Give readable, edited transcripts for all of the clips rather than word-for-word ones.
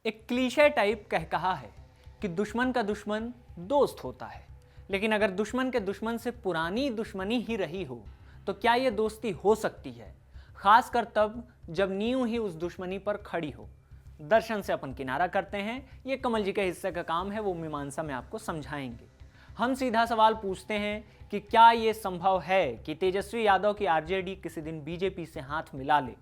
एक cliché type कह कहा है कि दुश्मन का दुश्मन दोस्त होता है, लेकिन अगर दुश्मन के दुश्मन से पुरानी दुश्मनी ही रही हो तो क्या यह दोस्ती हो सकती है, खासकर तब जब नींव ही उस दुश्मनी पर खड़ी हो। दर्शन से अपन किनारा करते हैं, ये कमल जी के हिस्से का काम है, वो मीमांसा में आपको समझाएंगे। हम सीधा सवाल पूछते हैं कि क्या ये संभव है कि तेजस्वी यादव की आरजेडी किसी दिन बीजेपी से हाथ मिला ले।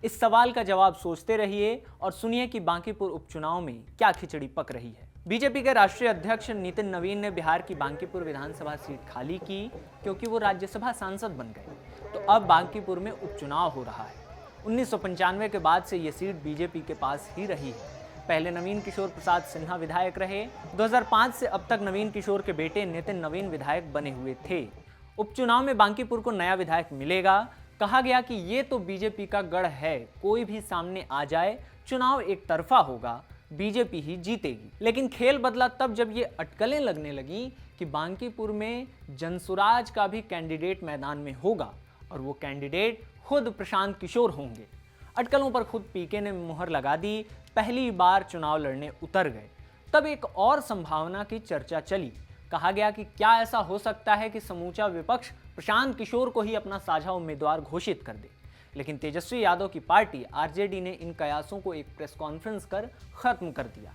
इस सवाल का जवाब सोचते रहिए और सुनिए कि बांकीपुर उपचुनाव में क्या खिचड़ी पक रही है। बीजेपी के राष्ट्रीय अध्यक्ष नितिन नवीन ने बिहार की बांकीपुर विधानसभा सीट खाली की क्योंकि वो राज्यसभा सांसद बन गए। तो अब बांकीपुर में उपचुनाव हो रहा है। 1995 के बाद से ये सीट बीजेपी के पास ही रही है। पहले नवीन किशोर प्रसाद सिन्हा विधायक रहे। 2005 से अब तक नवीन किशोर के बेटे नितिन नवीन विधायक बने हुए थे। उपचुनाव में बांकीपुर को नया विधायक मिलेगा। कहा गया कि ये तो बीजेपी का गढ़ है, कोई भी सामने आ जाए चुनाव एक तरफा होगा, बीजेपी ही जीतेगी। लेकिन खेल बदला तब जब ये अटकलें लगने लगी कि बांकीपुर में जनसुराज का भी कैंडिडेट मैदान में होगा और वो कैंडिडेट खुद प्रशांत किशोर होंगे। अटकलों पर खुद पीके ने मुहर लगा दी, पहली बार चुनाव लड़ने उतर गए। तब एक और संभावना की चर्चा चली। कहा गया कि क्या ऐसा हो सकता है कि समूचा विपक्ष प्रशांत किशोर को ही अपना साझा उम्मीदवार घोषित कर दे। लेकिन तेजस्वी यादव की पार्टी आरजेडी ने इन कयासों को एक प्रेस कॉन्फ्रेंस कर खत्म कर दिया।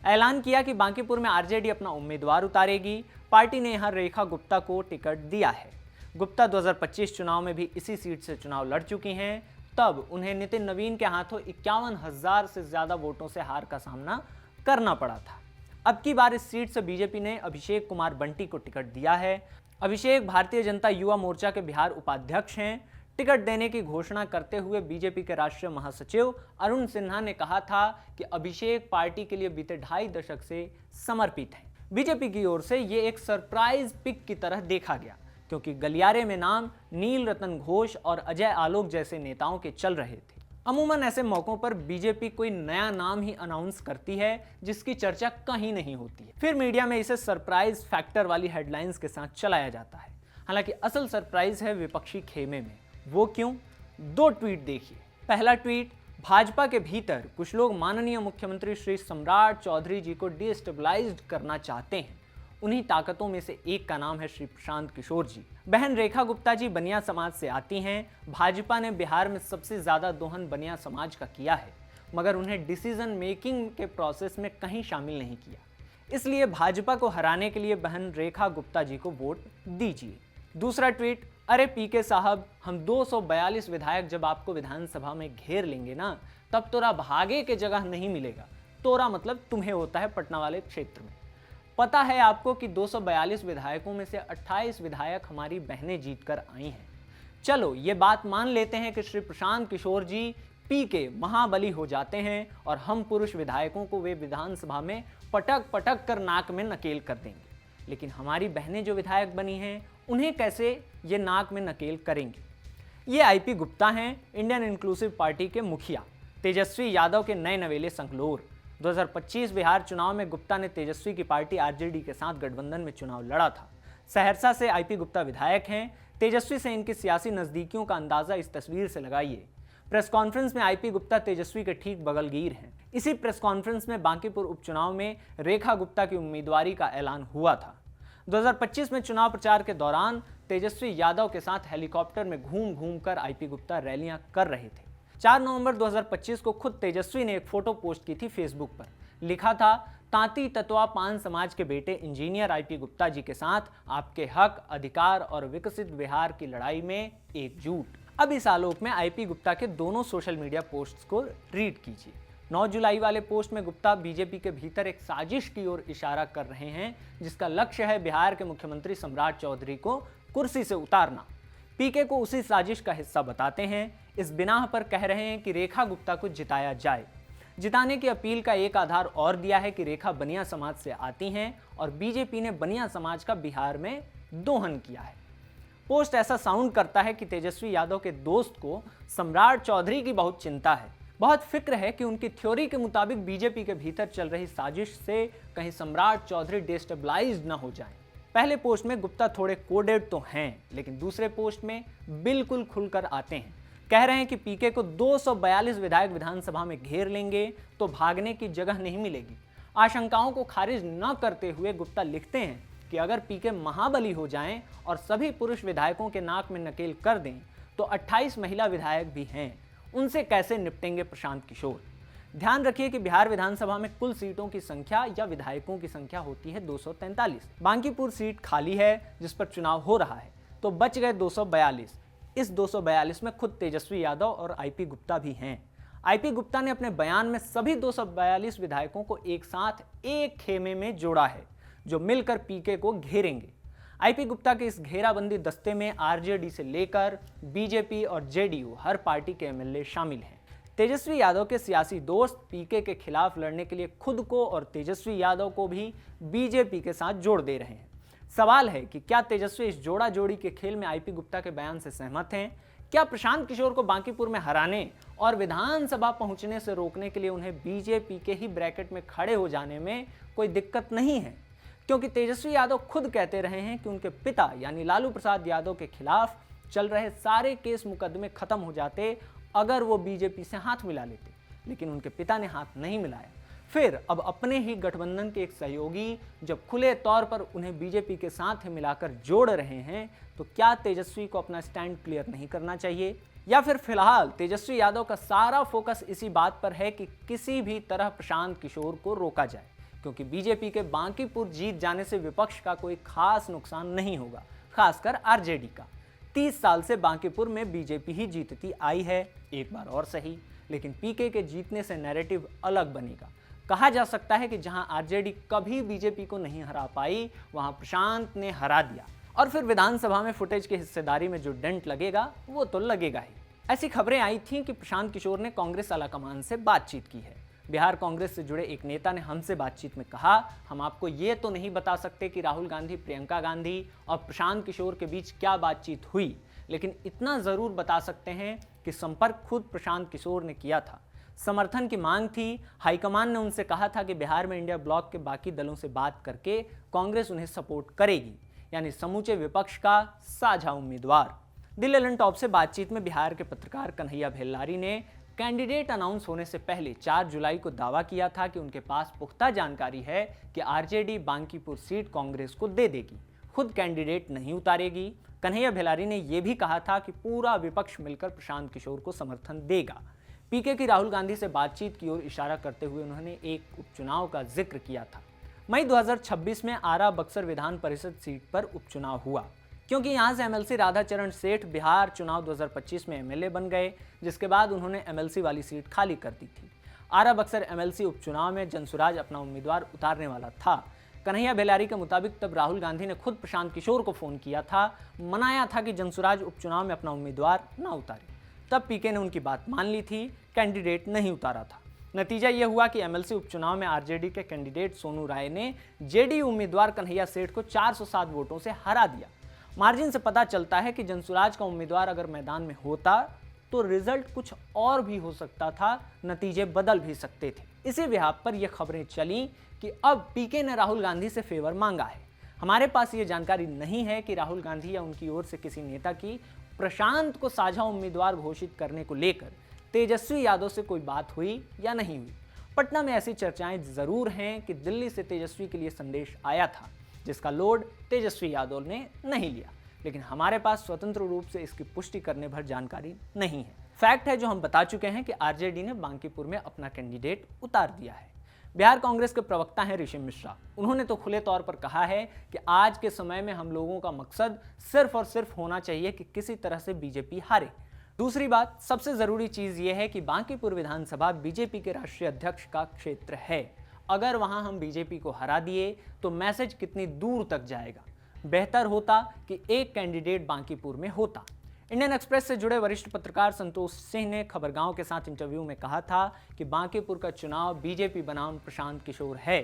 ऐलान किया कि बांकीपुर में आरजेडी अपना उम्मीदवार उतारेगी। पार्टी ने यहां रेखा गुप्ता को टिकट दिया है। गुप्ता 2025 चुनाव में भी इसी सीट से चुनाव लड़ चुकी हैं। तब उन्हें नितिन नवीन के हाथों 51,000 से ज्यादा वोटों से हार का सामना करना पड़ा था। अब की बार इस सीट से बीजेपी ने अभिषेक कुमार बंटी को टिकट दिया है। अभिषेक भारतीय जनता युवा मोर्चा के बिहार उपाध्यक्ष हैं। टिकट देने की घोषणा करते हुए बीजेपी के राष्ट्रीय महासचिव अरुण सिन्हा ने कहा था कि अभिषेक पार्टी के लिए बीते 2.5 दशक से समर्पित हैं। बीजेपी की ओर से ये एक सरप्राइज पिक की तरह देखा गया, क्योंकि गलियारे में नाम नील रतन घोष और अजय आलोक जैसे नेताओं के चल रहे थे। अमूमन ऐसे मौकों पर बीजेपी कोई नया नाम ही अनाउंस करती है जिसकी चर्चा कहीं नहीं होती है। फिर मीडिया में इसे सरप्राइज फैक्टर वाली हेडलाइंस के साथ चलाया जाता है। हालांकि असल सरप्राइज है विपक्षी खेमे में। वो क्यों? 2 ट्वीट देखिए। पहला ट्वीट, भाजपा के भीतर कुछ लोग माननीय मुख्यमंत्री श्री सम्राट चौधरी जी को डिस्टेबलाइज्ड करना चाहते हैं। उन्हीं ताकतों में से एक का नाम है श्री प्रशांत किशोर जी। बहन रेखा गुप्ता जी बनिया समाज से आती हैं। भाजपा ने बिहार में सबसे ज्यादा दोहन बनिया समाज का किया है, मगर उन्हें डिसीजन मेकिंग के प्रोसेस में कहीं शामिल नहीं किया। इसलिए भाजपा को हराने के लिए बहन रेखा गुप्ता जी को वोट दीजिए। दूसरा ट्वीट, अरे पीके साहब, हम 242 विधायक जब आपको विधानसभा में घेर लेंगे ना, तब तोरा भागे के जगह नहीं मिलेगा। तोरा मतलब तुम्हें होता है पटना वाले क्षेत्र में। पता है आपको कि 242 विधायकों में से 28 विधायक हमारी बहनें जीतकर आई हैं। चलो ये बात मान लेते हैं कि श्री प्रशांत किशोर जी पीके महाबली हो जाते हैं और हम पुरुष विधायकों को वे विधानसभा में पटक पटक कर नाक में नकेल कर देंगे। लेकिन हमारी बहनें जो विधायक बनी हैं, उन्हें कैसे ये नाक में नकेल करेंगे? ये आईपी गुप्ता हैं, इंडियन इंक्लूसिव पार्टी के मुखिया, तेजस्वी यादव के नए नवेले संकलोर। 2025 बिहार चुनाव में गुप्ता ने तेजस्वी की पार्टी आरजेडी के साथ गठबंधन में चुनाव लड़ा था। सहरसा से आईपी गुप्ता विधायक हैं। तेजस्वी से इनकी सियासी नजदीकियों का अंदाजा इस तस्वीर से लगाइए। प्रेस कॉन्फ्रेंस में आईपी गुप्ता तेजस्वी के ठीक बगलगीर हैं। इसी प्रेस कॉन्फ्रेंस में बांकीपुर उपचुनाव में रेखा गुप्ता की उम्मीदवारी का ऐलान हुआ था। 2025 में चुनाव प्रचार के दौरान तेजस्वी यादव के साथ हेलीकॉप्टर में घूम घूम कर आईपी गुप्ता रैलियां कर रहे थे। 4 नवंबर 2025 को खुद तेजस्वी ने एक फोटो पोस्ट की थी फेसबुक पर। लिखा था, तांती तत्वा पान समाज के बेटे इंजीनियर आईपी गुप्ता जी के साथ आपके हक, अधिकार और विकसित बिहार की लड़ाई में एकजुट। अब इस आलोक में आईपी गुप्ता के दोनों सोशल मीडिया पोस्ट्स को रीड कीजिए। 9 जुलाई वाले पोस्ट में गुप्ता बीजेपी के भीतर एक साजिश की ओर इशारा कर रहे हैं, जिसका लक्ष्य है बिहार के मुख्यमंत्री सम्राट चौधरी को कुर्सी से उतारना। पीके को उसी साजिश का हिस्सा बताते हैं। इस बिनाह पर कह रहे हैं कि रेखा गुप्ता को जिताया जाए। जिताने की अपील का एक आधार और दिया है कि रेखा बनिया समाज से आती हैं और बीजेपी ने बनिया समाज का बिहार में दोहन किया है। पोस्ट ऐसा साउंड करता है कि तेजस्वी यादव के दोस्त को सम्राट चौधरी की बहुत चिंता है, बहुत फिक्र है कि उनकी थ्योरी के मुताबिक बीजेपी के भीतर चल रही साजिश से कहीं सम्राट चौधरी डिस्टेबलाइज्ड न हो जाएं। पहले पोस्ट में गुप्ता थोड़े कोडेड तो हैं, लेकिन दूसरे पोस्ट में बिल्कुल खुलकर आते हैं। कह रहे हैं कि पीके को 242 विधायक विधानसभा में घेर लेंगे तो भागने की जगह नहीं मिलेगी। आशंकाओं को खारिज न करते हुए गुप्ता लिखते हैं कि अगर पीके महाबली हो जाएं और सभी पुरुष विधायकों के नाक में नकेल कर दें तो 28 महिला विधायक भी हैं, उनसे कैसे निपटेंगे प्रशांत किशोर। ध्यान रखिए कि बिहार विधानसभा में कुल सीटों की संख्या या विधायकों की संख्या होती है 243। बांकीपुर सीट खाली है जिस पर चुनाव हो रहा है, तो बच गए 242। इस 242 में खुद तेजस्वी यादव और आईपी गुप्ता भी हैं। आईपी गुप्ता ने अपने बयान में सभी 242 विधायकों को एक साथ एक खेमे में जोड़ा है जो मिलकर पीके को घेरेंगे। आईपी गुप्ता के इस घेराबंदी दस्ते में आरजेडी से लेकर बीजेपी और जेडीयू हर पार्टी के एमएलए शामिल हैं। तेजस्वी यादव के सियासी दोस्त पीके के खिलाफ लड़ने के लिए खुद को और तेजस्वी यादव को भी बीजेपी के साथ जोड़ दे रहे हैं। सवाल है कि क्या तेजस्वी इस जोड़ा जोड़ी के खेल में आईपी गुप्ता के बयान से सहमत हैं? क्या प्रशांत किशोर को बांकीपुर में हराने और विधानसभा पहुंचने से रोकने के लिए उन्हें बीजेपी के ही ब्रैकेट में खड़े हो जाने में कोई दिक्कत नहीं है? क्योंकि तेजस्वी यादव खुद कहते रहे हैं कि उनके पिता यानी लालू प्रसाद यादव के खिलाफ चल रहे सारे केस मुकदमे खत्म हो जाते अगर वो बीजेपी से हाथ मिला लेते, लेकिन उनके पिता ने हाथ नहीं मिलाया। फिर अब अपने ही गठबंधन के एक सहयोगी जब खुले तौर पर उन्हें बीजेपी के साथ मिलाकर जोड़ रहे हैं, तो क्या तेजस्वी को अपना स्टैंड क्लियर नहीं करना चाहिए? या फिर फिलहाल तेजस्वी यादव का सारा फोकस इसी बात पर है कि किसी भी तरह प्रशांत किशोर को रोका जाए, क्योंकि बीजेपी के बांकीपुर जीत जाने से विपक्ष का कोई खास नुकसान नहीं होगा, खासकर आरजेडी का। 30 साल से बांकीपुर में बीजेपी ही जीतती आई है, एक बार और सही, लेकिन पीके के जीतने से नैरेटिव अलग बनेगा। कहा जा सकता है कि जहां आरजेडी कभी बीजेपी को नहीं हरा पाई, वहां प्रशांत ने हरा दिया, और फिर विधानसभा में फुटेज की हिस्सेदारी में जो डेंट लगेगा वो तो लगेगा ही। ऐसी खबरें आई थीं कि प्रशांत किशोर ने कांग्रेस आलाकमान से बातचीत की है। बिहार कांग्रेस से जुड़े एक नेता ने हमसे बातचीत में कहा, हम आपको ये तो नहीं बता सकते कि राहुल गांधी, प्रियंका गांधी और प्रशांत किशोर के बीच क्या बातचीत हुई, लेकिन इतना जरूर बता सकते हैं कि संपर्क खुद प्रशांत किशोर ने किया था। समर्थन की मांग थी, हाईकमान ने उनसे कहा था कि बिहार में इंडिया ब्लॉक के बाकी दलों से बात करके कांग्रेस उन्हें सपोर्ट करेगी, यानी समूचे विपक्ष का साझा उम्मीदवार। दिल एलन टॉप से बातचीत में बिहार के पत्रकार कन्हैया भेल्लारी ने कैंडिडेट अनाउंस होने से पहले 4 जुलाई को दावा किया था कि उनके पास पुख्ता जानकारी है कि आरजेडी बांकीपुर सीट कांग्रेस को दे देगी, खुद कैंडिडेट नहीं उतारेगी। कन्हैया भेल्लारी ने यह भी कहा था कि पूरा विपक्ष मिलकर प्रशांत किशोर को समर्थन देगा। पीके की राहुल गांधी से बातचीत की ओर इशारा करते हुए उन्होंने एक उपचुनाव का जिक्र किया था। मई 2026 में आरा बक्सर विधान परिषद सीट पर उपचुनाव हुआ, क्योंकि यहां से एमएलसी राधाचरण सेठ बिहार चुनाव 2025 में एमएलए बन गए, जिसके बाद उन्होंने एमएलसी वाली सीट खाली कर दी थी। आरा बक्सर एमएलसी उपचुनाव में जनसुराज अपना उम्मीदवार उतारने वाला था। कन्हैया भेल्लारी के मुताबिक तब राहुल गांधी ने खुद प्रशांत किशोर को फोन किया था, मनाया था कि जनसुराज उपचुनाव में अपना उम्मीदवार न उतारे। तब पीके ने उनकी बात मान ली थी, कैंडिडेट नहीं उतारा था। नतीजा यह हुआ कि एमएलसी उपचुनाव में आरजेडी के कैंडिडेट सोनू राय ने जेडीयू उम्मीदवार कन्हैया सेठ को 407 वोटों से हरा दिया। मार्जिन से पता चलता है कि जनसुराज का उम्मीदवार अगर मैदान में होता तो रिजल्ट कुछ और भी हो सकता था, नतीजे बदल भी सकते थे। इसी बिहाफ पर यह खबरें चली कि अब पीके ने राहुल गांधी से फेवर मांगा है। हमारे पास ये जानकारी नहीं है कि राहुल गांधी या उनकी ओर से किसी नेता की प्रशांत को साझा उम्मीदवार घोषित करने को लेकर तेजस्वी यादव से कोई बात हुई या नहीं हुई। पटना में ऐसी चर्चाएं जरूर हैं कि दिल्ली से तेजस्वी के लिए संदेश आया था, जिसका लोड तेजस्वी यादव ने नहीं लिया, लेकिन हमारे पास स्वतंत्र रूप से इसकी पुष्टि करने भर जानकारी नहीं है। फैक्ट है जो हम बता चुके हैं कि आरजेडी ने बांकीपुर में अपना कैंडिडेट उतार दिया है। बिहार कांग्रेस के प्रवक्ता हैं ऋषि मिश्रा। उन्होंने तो खुले तौर पर कहा है कि आज के समय में हम लोगों का मकसद सिर्फ और सिर्फ होना चाहिए कि किसी तरह से बीजेपी हारे। दूसरी बात, सबसे जरूरी चीज यह है कि बांकीपुर विधानसभा बीजेपी के राष्ट्रीय अध्यक्ष का क्षेत्र है। अगर वहां हम बीजेपी को हरा दिए तो मैसेज कितनी दूर तक जाएगा। बेहतर होता कि एक कैंडिडेट बांकीपुर में होता। इंडियन एक्सप्रेस से जुड़े वरिष्ठ पत्रकार संतोष सिंह ने खबरगांव के साथ इंटरव्यू में कहा था कि बांकीपुर का चुनाव बीजेपी बनाम प्रशांत किशोर है।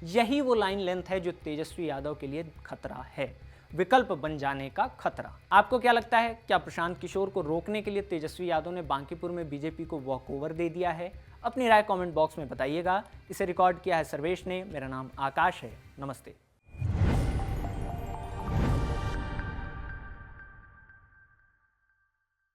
यही वो लाइन लेंथ है जो तेजस्वी यादव के लिए खतरा है, विकल्प बन जाने का खतरा। आपको क्या लगता है, क्या प्रशांत किशोर को रोकने के लिए तेजस्वी यादव ने बांकीपुर में बीजेपी को वॉकओवर दे दिया है? अपनी राय कमेंट बॉक्स में बताइएगा। इसे रिकॉर्ड किया है सर्वेश ने। मेरा नाम आकाश है। नमस्ते।